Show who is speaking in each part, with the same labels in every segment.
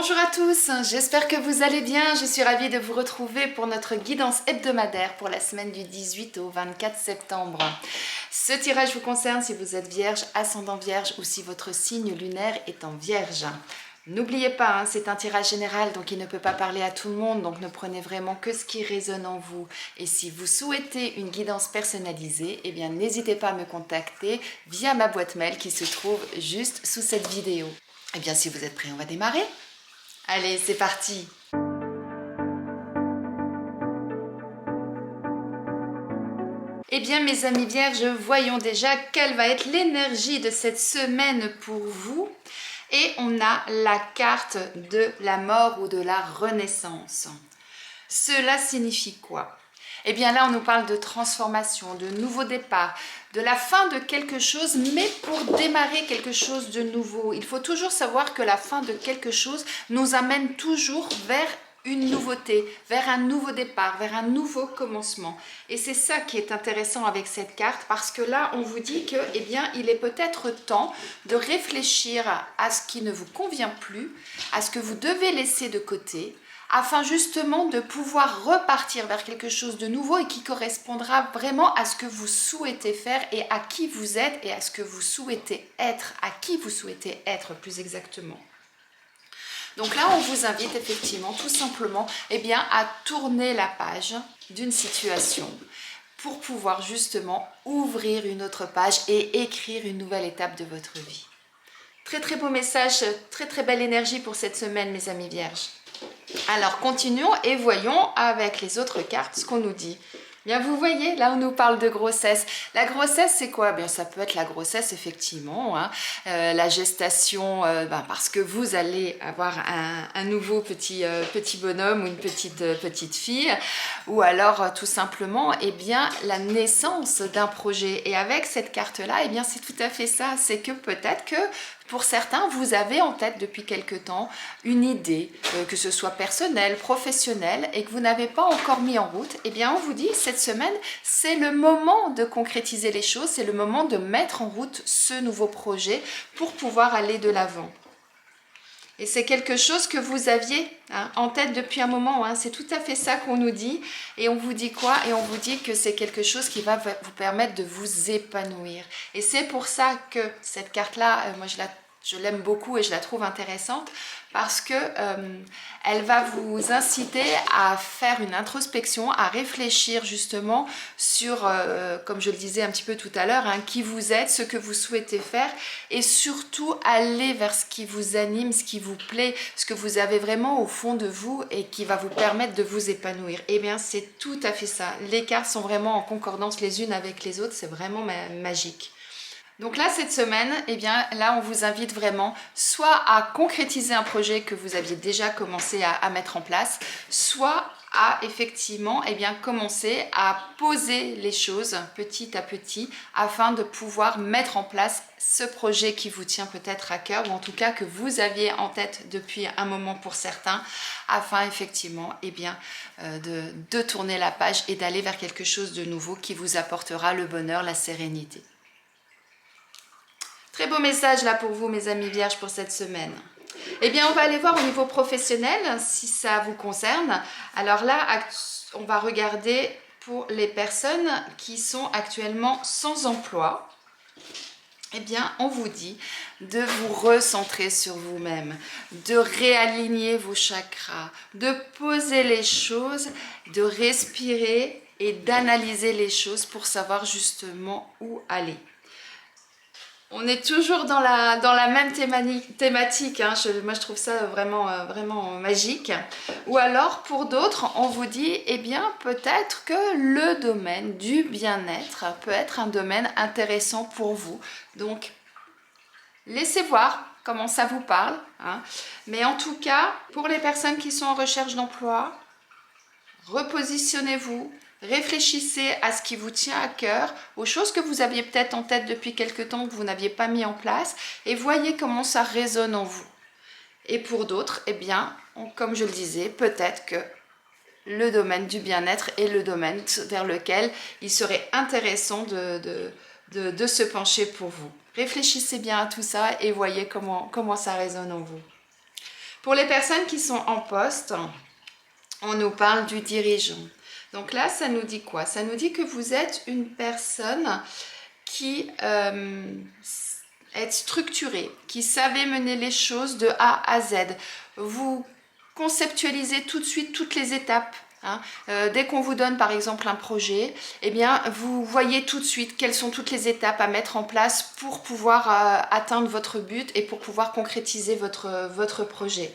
Speaker 1: Bonjour à tous, j'espère que vous allez bien. Je suis ravie de vous retrouver pour notre guidance hebdomadaire pour la semaine du 18 au 24 septembre. Ce tirage vous concerne si vous êtes vierge, ascendant vierge ou si votre signe lunaire est en vierge. N'oubliez pas, c'est un tirage général, donc il ne peut pas parler à tout le monde, donc ne prenez vraiment que ce qui résonne en vous. Et si vous souhaitez une guidance personnalisée, eh bien n'hésitez pas à me contacter via ma boîte mail qui se trouve juste sous cette vidéo. Eh bien si vous êtes prêts, on va démarrer. Allez, c'est parti! Eh bien mes amis vierges, voyons déjà quelle va être l'énergie de cette semaine pour vous. Et on a la carte de la mort ou de la renaissance. Cela signifie quoi? Eh bien là, on nous parle de transformation, de nouveau départ, de la fin de quelque chose, mais pour démarrer quelque chose de nouveau. Il faut toujours savoir que la fin de quelque chose nous amène toujours vers une nouveauté, vers un nouveau départ, vers un nouveau commencement. Et c'est ça qui est intéressant avec cette carte, parce que là, on vous dit que, eh bien, il est peut-être temps de réfléchir à ce qui ne vous convient plus, à ce que vous devez laisser de côté, afin justement de pouvoir repartir vers quelque chose de nouveau et qui correspondra vraiment à ce que vous souhaitez faire et à qui vous êtes et à ce que vous souhaitez être, à qui vous souhaitez être plus exactement. Donc là, on vous invite effectivement tout simplement à tourner la page d'une situation pour pouvoir justement ouvrir une autre page et écrire une nouvelle étape de votre vie. Très très beau message, très très belle énergie pour cette semaine mes amis vierges. Alors continuons et voyons avec les autres cartes ce qu'on nous dit. Bien, vous voyez, là on nous parle de grossesse. La grossesse, c'est quoi? Bien, ça peut être la grossesse, effectivement, la gestation, parce que vous allez avoir un nouveau petit bonhomme ou une petite fille, ou alors tout simplement, la naissance d'un projet. Et avec cette carte-là, c'est tout à fait ça. C'est que peut-être que pour certains, vous avez en tête depuis quelque temps une idée, que ce soit personnelle, professionnelle, et que vous n'avez pas encore mis en route. Eh bien, on vous dit, cette semaine, c'est le moment de concrétiser les choses, c'est le moment de mettre en route ce nouveau projet pour pouvoir aller de l'avant. Et c'est quelque chose que vous aviez en tête depuis un moment. C'est tout à fait ça qu'on nous dit. Et on vous dit quoi? Et on vous dit que c'est quelque chose qui va vous permettre de vous épanouir. Et c'est pour ça que cette carte-là, moi je l'aime beaucoup et je la trouve intéressante parce que elle va vous inciter à faire une introspection, à réfléchir justement sur, comme je le disais un petit peu tout à l'heure, qui vous êtes, ce que vous souhaitez faire et surtout aller vers ce qui vous anime, ce qui vous plaît, ce que vous avez vraiment au fond de vous et qui va vous permettre de vous épanouir. Eh bien, c'est tout à fait ça. Les cartes sont vraiment en concordance les unes avec les autres, c'est vraiment magique. Donc là, cette semaine, là, on vous invite vraiment soit à concrétiser un projet que vous aviez déjà commencé à mettre en place, soit à effectivement commencer à poser les choses petit à petit afin de pouvoir mettre en place ce projet qui vous tient peut-être à cœur ou en tout cas que vous aviez en tête depuis un moment pour certains afin effectivement de tourner la page et d'aller vers quelque chose de nouveau qui vous apportera le bonheur, la sérénité. Très beau message là pour vous mes amis vierges pour cette semaine. On va aller voir au niveau professionnel si ça vous concerne. Alors là, on va regarder pour les personnes qui sont actuellement sans emploi. On vous dit de vous recentrer sur vous-même, de réaligner vos chakras, de poser les choses, de respirer et d'analyser les choses pour savoir justement où aller. On est toujours dans la même thématique, moi je trouve ça vraiment magique. Ou alors pour d'autres, on vous dit, peut-être que le domaine du bien-être peut être un domaine intéressant pour vous. Donc, laissez voir comment ça vous parle. Mais en tout cas, pour les personnes qui sont en recherche d'emploi, repositionnez-vous. Réfléchissez à ce qui vous tient à cœur, aux choses que vous aviez peut-être en tête depuis quelque temps que vous n'aviez pas mis en place et voyez comment ça résonne en vous. Et pour d'autres, comme je le disais, peut-être que le domaine du bien-être est le domaine vers lequel il serait intéressant de se pencher pour vous. Réfléchissez bien à tout ça et voyez comment ça résonne en vous. Pour les personnes qui sont en poste, on nous parle du dirigeant. Donc là, ça nous dit quoi? Ça nous dit que vous êtes une personne qui est structurée, qui savait mener les choses de A à Z. Vous conceptualisez tout de suite toutes les étapes. Hein. Dès qu'on vous donne par exemple un projet, eh bien vous voyez tout de suite quelles sont toutes les étapes à mettre en place pour pouvoir atteindre votre but et pour pouvoir concrétiser votre projet.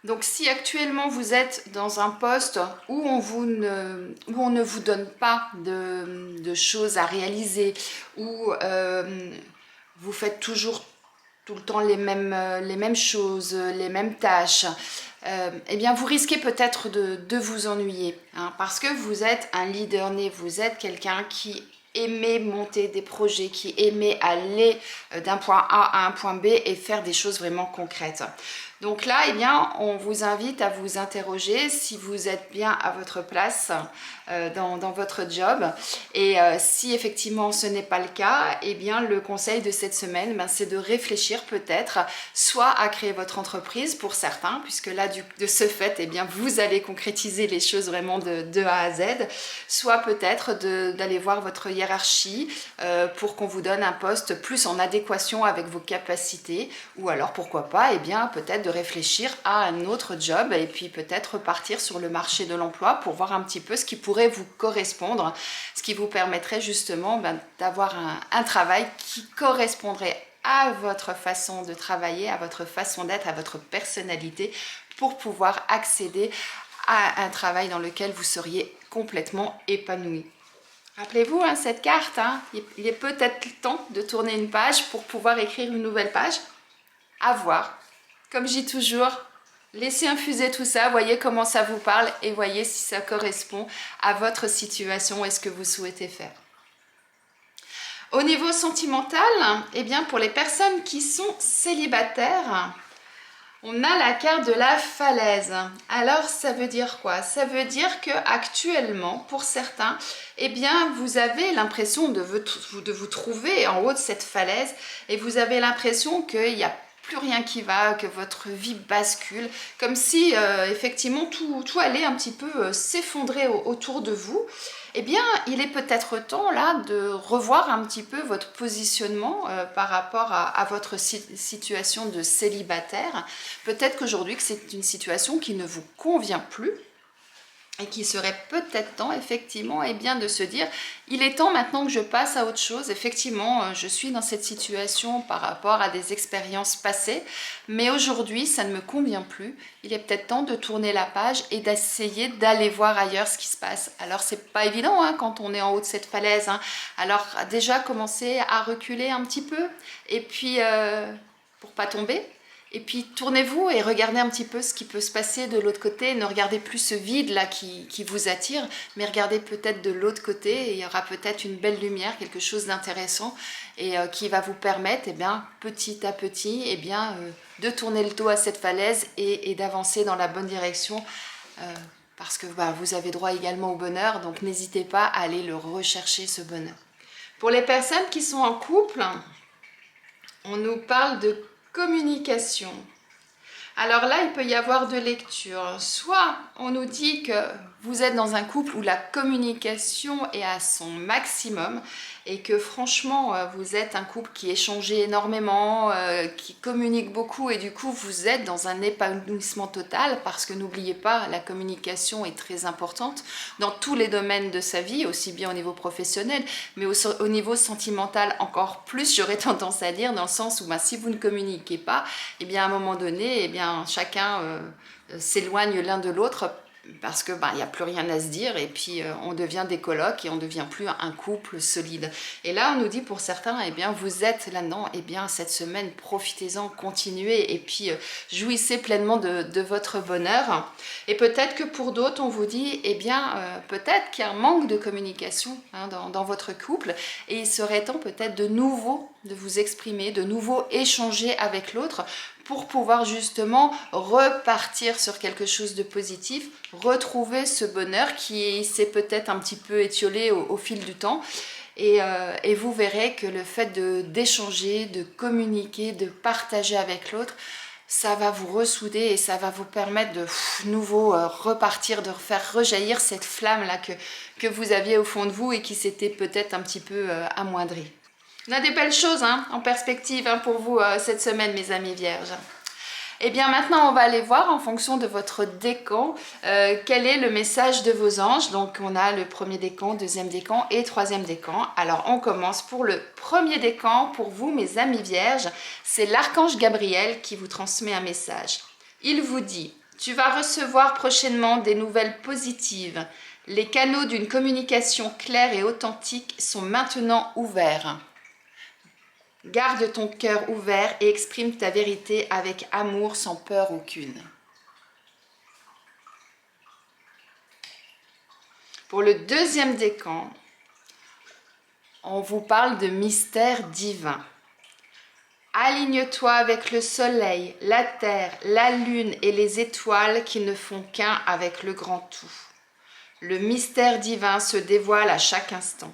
Speaker 1: Donc si actuellement vous êtes dans un poste où on ne vous donne pas de choses à réaliser, où vous faites toujours tout le temps les mêmes choses, les mêmes tâches, eh bien vous risquez peut-être de vous ennuyer, hein, parce que vous êtes un leader né, vous êtes quelqu'un qui aimait monter des projets, qui aimait aller d'un point A à un point B et faire des choses vraiment concrètes. Donc là, eh bien, on vous invite à vous interroger si vous êtes bien à votre place dans votre job. Et si effectivement ce n'est pas le cas, eh bien, le conseil de cette semaine, ben, c'est de réfléchir peut-être soit à créer votre entreprise pour certains, puisque là, de ce fait, eh bien, vous allez concrétiser les choses vraiment de A à Z, soit peut-être d'aller voir votre hiérarchie pour qu'on vous donne un poste plus en adéquation avec vos capacités, ou alors pourquoi pas, eh bien, peut-être de réfléchir à un autre job et puis peut-être repartir sur le marché de l'emploi pour voir un petit peu ce qui pourrait vous correspondre, ce qui vous permettrait justement d'avoir un travail qui correspondrait à votre façon de travailler, à votre façon d'être, à votre personnalité pour pouvoir accéder à un travail dans lequel vous seriez complètement épanoui. Rappelez-vous, hein, cette carte, hein, il est peut-être temps de tourner une page pour pouvoir écrire une nouvelle page. À voir. Comme je dis toujours, laissez infuser tout ça, voyez comment ça vous parle et voyez si ça correspond à votre situation et ce que vous souhaitez faire. Au niveau sentimental, eh bien pour les personnes qui sont célibataires, on a la carte de la falaise. Alors ça veut dire quoi? Ça veut dire que actuellement, pour certains, eh bien vous avez l'impression de vous trouver en haut de cette falaise et vous avez l'impression qu'il y a plus rien qui va, que votre vie bascule, comme si effectivement tout allait un petit peu s'effondrer autour de vous. Eh bien, il est peut-être temps là de revoir un petit peu votre positionnement par rapport à votre situation de célibataire. Peut-être qu'aujourd'hui que c'est une situation qui ne vous convient plus, et qui serait peut-être temps, effectivement, eh bien, de se dire, il est temps maintenant que je passe à autre chose. Effectivement, je suis dans cette situation par rapport à des expériences passées, mais aujourd'hui, ça ne me convient plus. Il est peut-être temps de tourner la page et d'essayer d'aller voir ailleurs ce qui se passe. Alors, c'est pas évident hein, quand on est en haut de cette falaise. Hein. Alors, déjà, commencer à reculer un petit peu, et puis, pour pas tomber. Et puis tournez-vous et regardez un petit peu ce qui peut se passer de l'autre côté. Ne regardez plus ce vide là qui vous attire, mais regardez peut-être de l'autre côté et il y aura peut-être une belle lumière, quelque chose d'intéressant et qui va vous permettre eh bien, petit à petit eh bien, de tourner le dos à cette falaise et d'avancer dans la bonne direction parce que vous avez droit également au bonheur, donc n'hésitez pas à aller le rechercher ce bonheur. Pour les personnes qui sont en couple, on nous parle de communication. Alors là, il peut y avoir deux lectures. Soit on nous dit que vous êtes dans un couple où la communication est à son maximum et que franchement, vous êtes un couple qui échange énormément, qui communique beaucoup et du coup, vous êtes dans un épanouissement total parce que n'oubliez pas, la communication est très importante dans tous les domaines de sa vie, aussi bien au niveau professionnel, mais au niveau sentimental encore plus, j'aurais tendance à dire, dans le sens où si vous ne communiquez pas, eh bien à un moment donné, eh bien chacun s'éloigne l'un de l'autre parce que il n'y a plus rien à se dire et puis on devient des colocs et on ne devient plus un couple solide. Et là on nous dit pour certains, eh bien vous êtes là-dedans, eh bien cette semaine profitez-en, continuez et puis jouissez pleinement de votre bonheur. Et peut-être que pour d'autres on vous dit, eh bien peut-être qu'il y a un manque de communication hein, dans votre couple et il serait temps peut-être de nouveau de vous exprimer, de nouveau échanger avec l'autre pour pouvoir justement repartir sur quelque chose de positif, retrouver ce bonheur qui s'est peut-être un petit peu étiolé au fil du temps. Et vous verrez que le fait d'échanger, de communiquer, de partager avec l'autre, ça va vous ressouder et ça va vous permettre de nouveau repartir, de faire rejaillir cette flamme-là que vous aviez au fond de vous et qui s'était peut-être un petit peu amoindrie. On a des belles choses en perspective pour vous cette semaine, mes amis vierges. Et bien maintenant, on va aller voir en fonction de votre décan quel est le message de vos anges. Donc on a le premier décan, deuxième décan et troisième décan. Alors on commence pour le premier décan. Pour vous, mes amis vierges, c'est l'archange Gabriel qui vous transmet un message. Il vous dit: tu vas recevoir prochainement des nouvelles positives. Les canaux d'une communication claire et authentique sont maintenant ouverts. Garde ton cœur ouvert et exprime ta vérité avec amour sans peur aucune. Pour le deuxième décan, on vous parle de mystère divin. Aligne-toi avec le soleil, la terre, la lune et les étoiles qui ne font qu'un avec le grand tout. Le mystère divin se dévoile à chaque instant.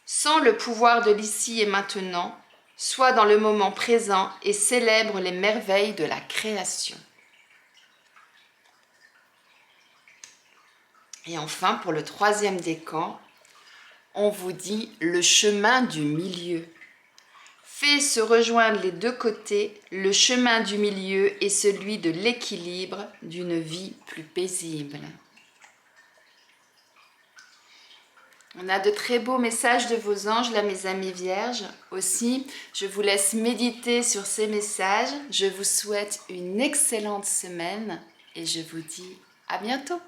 Speaker 1: Sens le pouvoir de l'ici et maintenant. Sois dans le moment présent et célèbre les merveilles de la création. Et enfin, pour le troisième décan, on vous dit le chemin du milieu. Fais se rejoindre les deux côtés, le chemin du milieu est celui de l'équilibre d'une vie plus paisible. On a de très beaux messages de vos anges, là, mes amis vierges. Aussi, je vous laisse méditer sur ces messages. Je vous souhaite une excellente semaine et je vous dis à bientôt.